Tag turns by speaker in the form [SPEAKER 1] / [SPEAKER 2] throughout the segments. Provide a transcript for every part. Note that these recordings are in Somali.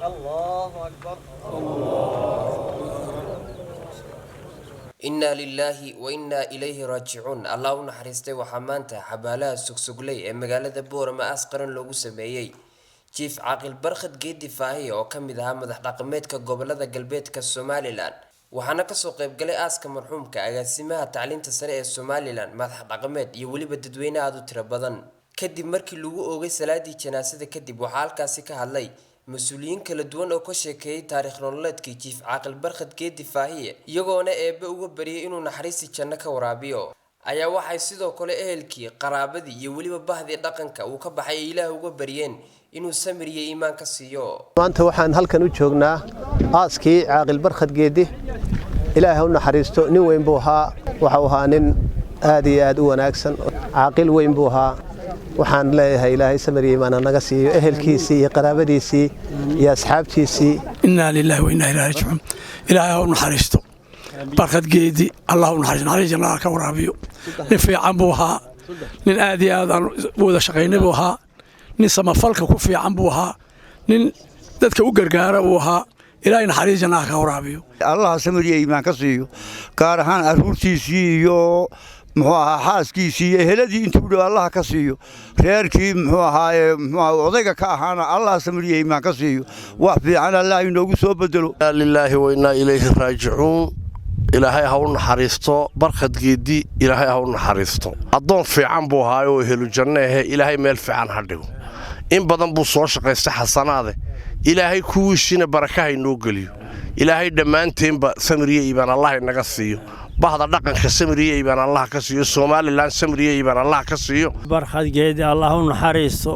[SPEAKER 1] الله أكبر.
[SPEAKER 2] إنا لله وإنا إليه راجعون. الله نحرسته وحمانته حبالها سكسكلي مقالة بورما أسقرن لوغو سميي جيف عاقل برخد جيدي فاهي oo kamid aha madax dhaqameedka gobolada galbeedka Somaliland waxaana ka soo qayb galay aaska marxuumka agaasimaha tacliinta sare ee Somaliland madax dhaqameed iyo waliba dadweyne aad u tiro badan kadib markii lagu oogay salaadii janaasada kadib waxa halkaasi ka hadlay mas'uuliyiin kala duwan oo ka sheekeeyay taariikh nololeedkii jiif caaqil barkhad geedi faahiye iyagoona eebbe uga bariyay inuu naxariis janno ka waraabiyo ayaa waxay sidoo kale ehelkii qaraabadii iyo waliba bahdii dhaqanka uu ka baxay Ilaah uga bariyeen inuu samir iyo iimaan ka siiyo
[SPEAKER 3] maanta waxaan halkan u joognaa aaskii caaqil barkhad geedi Ilaahay u naxariisto nin weyn buu ahaa waxa uu ahaa nin aad iyo aad u wanaagsan caaqil weyn buu ahaa waxaan leeyahay Ilaahay samir iyo iimaan naga siiyo ehelkiisii iyo qaraabadiisii iyo asxaabtiisii
[SPEAKER 4] inna lillahi wa inna ilayhi raaji'uun Ilaahay u naxariisto barkhad geedi Allah u naxariisto janno ka waraabiyo nin fiican buu ahaa nin aad iyo aad wada shaqeynay buu ahaa nin samafalka ku fiican buu ahaa nin dadka u gargaara buu ahaa Ilaahay naxariis janno ka waraabiyo
[SPEAKER 5] Allah samir iyo iimaan ka siiyo gaar ahaan aruurtiisii iyo muxuu ahaa xaaskiisii eheladii intuu dhow Allah ka siiyo reerkii muxuu ahaa odayga ka ahaana Allah samir iyo iimaan ka siiyo wax fiican Allah inoogu soo bedelo
[SPEAKER 6] lillahi wa inna ilayhi raaji'uun Ilaahay ha u naxariisto barkhad geedi Ilaahay ha u naxariisto adoon fiican buu ahaa oo helu janno Ilaahay meel fiican ha dhigo in badan buu soo shaqaystay xasanaade Ilaahay kuwiisina barakaha inoo galiyo Ilaahay dhamaanteenba samir iyo iimaan Allah inaga siiyo bahda dhaqanka samir iyo iimaan Allah ka siiyo Somaliland samir iyo iimaan Allah ka siiyo
[SPEAKER 7] barkhad geedi Allah u naxariisto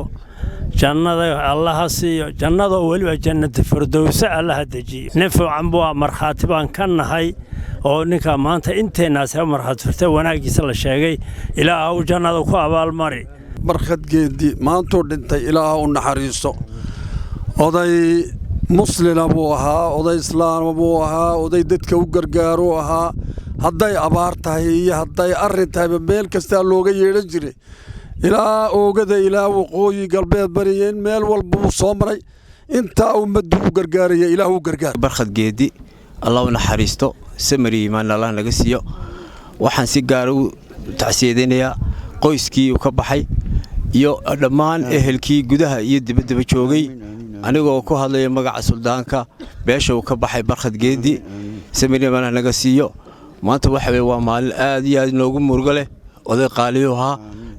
[SPEAKER 7] jannada Allah siiyo jannada waliba jannada firdawsa Allah dajiyo nafo cambo marxaati baan ka nahay oo ninka maanta inteenaas marxaad firta wanaagiisa la sheegay Ilaahay uu jannada ku abaal mari
[SPEAKER 4] barkhad geedi maanta dhintay Ilaahay u naxariisto oday muslim buu ahaa oday islaam buu ahaa oday dadka u gargaaro ahaa hadday abaar tahay iyo hadday arrin tahay meel kasta looga yeelan jiray ilaa oogada ilaa waqooyi galbeed bariyeen meel walba uu soo maray inta ummaddu u gargaaraya Ilaahay u gargaar
[SPEAKER 8] barkhad geedi Allah u naxariisto samir iyo iimaan Allah naga siiyo waxaan si gaar ah u tacsiyeedinayaa qoyskii uu ka baxay iyo dhammaan ehelkii gudaha iyo dibadda joogay anigoo ku hadlaya magaca suldaanka beesha uu ka baxay barkhad geedi samir iyo iimaan naga siiyo maanta waxa waa maalin aad iyo aad noogu murugo leh oday qaaliyo ahaa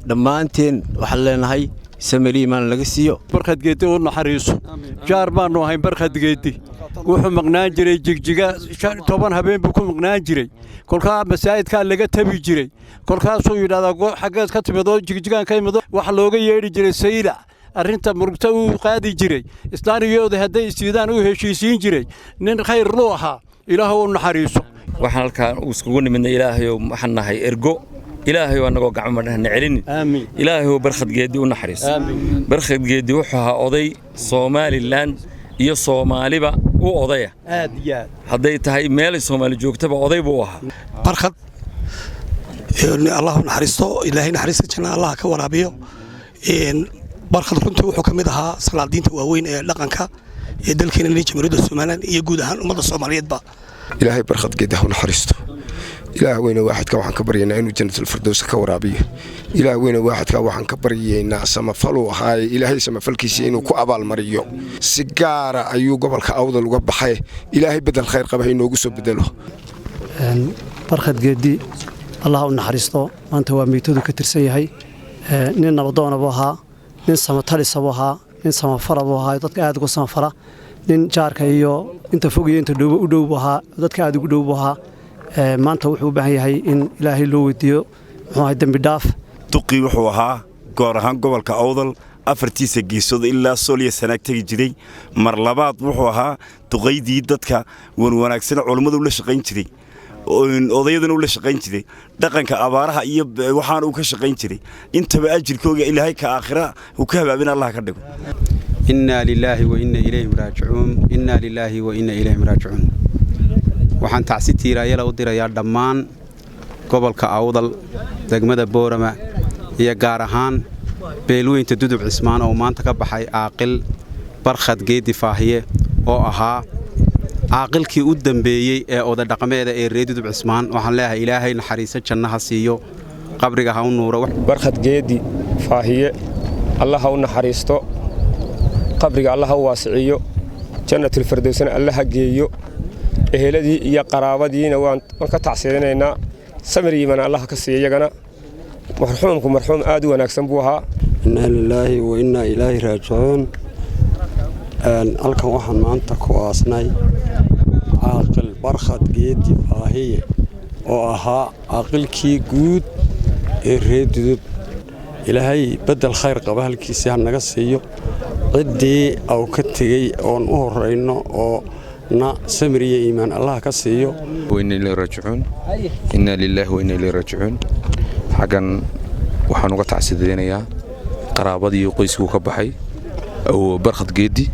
[SPEAKER 8] dhammaanteen waxaan leenahay samir iyo iimaan laga siiyo
[SPEAKER 9] barkhad geedi u naxariiso jaar baanu ahayn barkhad geedi wuxuu maqnaan jiray jigjiga 10 habeen buu ku maqnaan jiray kolka masaajidka laga tabi jiray kolkaasuu yiraahdaa xageed ka timado jigjigaan ka imado wax looga yeeri jiray sayla arrinta murugta uu qaadi jiray islaaniyooda haday siidaan u heshiisiin jiray nin khayr loo ahaa Ilaahay u naxariiso
[SPEAKER 10] waxaan halkaan iskugu nimidnay Ilaahay waxaan nahay ergo Ilaahay anagoo gacmo madhna celin
[SPEAKER 9] aamin
[SPEAKER 10] Ilaahay barkhad geedi u naxariiso aamin barkhad geedi wuxuu ahaa oday Somaliland iyo Soomaaliba u odaya
[SPEAKER 9] aad iyo
[SPEAKER 10] haday tahay meel Soomaali joogtaba oday buu ahaa
[SPEAKER 4] barkhad Allah u naxariisto Ilaahay naxariiska janno Allah ka waraabiyo barkhad runtii wuxuu kamid ahaa salaadiinta waaweyn ee dhaqanka ee dalkeena Jamhuuriyadda Soomaaliland iyo guud ahaan ummadda Soomaaliyeedba
[SPEAKER 11] Ilaahay barkhad geedi ha u naxariisto Ilaahay weyna waaxidka waxaan ka baryaynaa inuu jannatul firdaws ka waraabiyo Ilaahay weyna waaxidka waxaan ka baryaynaa samafal uu ahaa Ilaahay samafalkiisa inuu ku abaal mariyo si gaar ah ayuu gobolka awdal uga baxay Ilaahay bedel khayr qaba inoogu soo bedelo
[SPEAKER 3] barkhad geedi Allah u naxariisto maanta waa meetadu ka tirsan yahay nin nabadoon buu ahaa nin samatalis buu ahaa nin samafal buu ahaa dadka aad ugu samafala nin jaarka iyo inta fogeeyay inta u dhow buu ahaa dadka aad ugu dhow buu ahaa maanta wuxuu u baahan yahay in Ilaahay loo weydiyo muxuu ahaa dambi dhaaf
[SPEAKER 12] duqi wuxuu ahaa goor ahaan gobolka awdal afartiisa geesood ilaa Soomaaliya sanaag tagi jiray mar labaad wuxuu ahaa duqaydii dadka wanaagsan culimadu la shaqeyn jiray odayadana la shaqeyn jiray dhaqanka abaaraha iyo waxaan uu ka shaqeyn jiray intaba ajirkooga Ilaahay ka aakhira uu ka habaabin Allah ka dhigo
[SPEAKER 13] inna lillahi wa inna ilayhi raaji'uun inna lillahi wa inna ilayhi raaji'uun waxaan tacsi tiiraayada u dirayaa dhammaan gobolka awdal degmada boorama iyo gaar ahaan beelweynta dudub cismaan oo maanta ka baxay caaqil barkhad geedi faahiye oo ahaa caaqilkii u dambeeyey ee oday dhaqameeda ee reer Dudub Cismaan waxaan leeyahay ilaahay naxariiso jannaha siiyo qabriga ha u nuuro
[SPEAKER 1] barkhad geedi faahiye Allah ha u naxariisto qabriga Allah ha u waasiciyo jannatul firdawsna Allah ha geeyo eheladii iyo qaraabadiina waan ka tacsiyeynaa samir yiman Allah ka siiyo iyagana marxuumku marxuum aad u wanaagsan buu ahaa
[SPEAKER 4] inna lillahi wa inna ilayhi raaji'uun halkan waxaan maanta ku aasnay caaqil barkhad geedi faahiye oo ahaa caaqilkii guud ee reer Dudub ilaahay bedel khayr qaba halkiisa ha naga siiyo ciddii uu ka tagay oon u horeyno oo na samiriye iimaan Allah ka siiyo
[SPEAKER 14] inna lillahi raaji'uun inna lillahi wa inna ilayhi raaji'uun xagan waxaan uga tacsiideynayaa qaraabadii qoyskiisu ka baxay oo barkhad geedi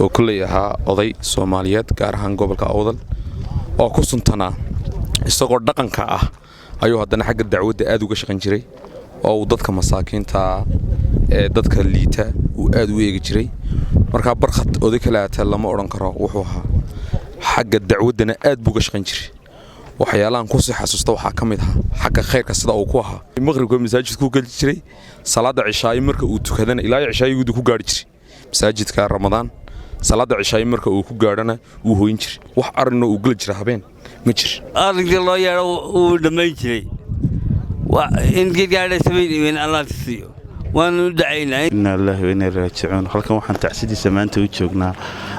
[SPEAKER 14] oo kulay ahaa oday Soomaaliyeed gaar ahaan gobolka Awdal oo ku suntanaa isagoo dhaqanka ah ayuu haddana xagga dacwadda aad uga shaqan jiray oo dadka masaakiinta ee dadka liita uu aad u eegi jiray marka barkhad oday kale aata lama oran karo wuxuu ahaa xagga dacwaddana aad buu uga shaqan jiray waxyaalaan ku sii xasuusta waxaa ka mid ah xagga khayrka sida uu ku ahaa maqribka masaajidku gali jiray salaada cishaay marka uu tukadana ilaa cishaaygu ku gaari jiray masaajidka Ramadaan salaada cishaay marka uu ku gaarana uu hooyin jiray wax arrin uu gal jiray habeen ma jir
[SPEAKER 15] arrinka loo yeero uu dhameyn jiray in gaadhay sameeyeen Allah siiyo waanu dacaynaa
[SPEAKER 16] inna lillahi wa inna ilayhi raaji'uun halkan waxaan tacsidiisa maanta u joognaa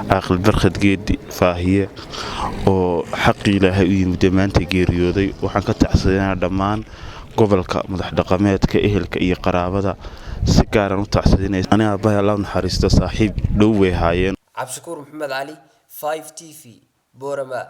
[SPEAKER 16] caaqil barkhad geedi faahiye oo xaq ilaahay u yimid maanta geeriyooday waxaan ka tacsideynaa dhammaan gobolka madax dhaqameedka ehelka iyo qaraabada si gaar ah u tacsideynaa aniga aabbahay Allah naxariisto saaxiib dhow way haayeen
[SPEAKER 2] Cabshakuur Maxamed Ali 5TV Boorama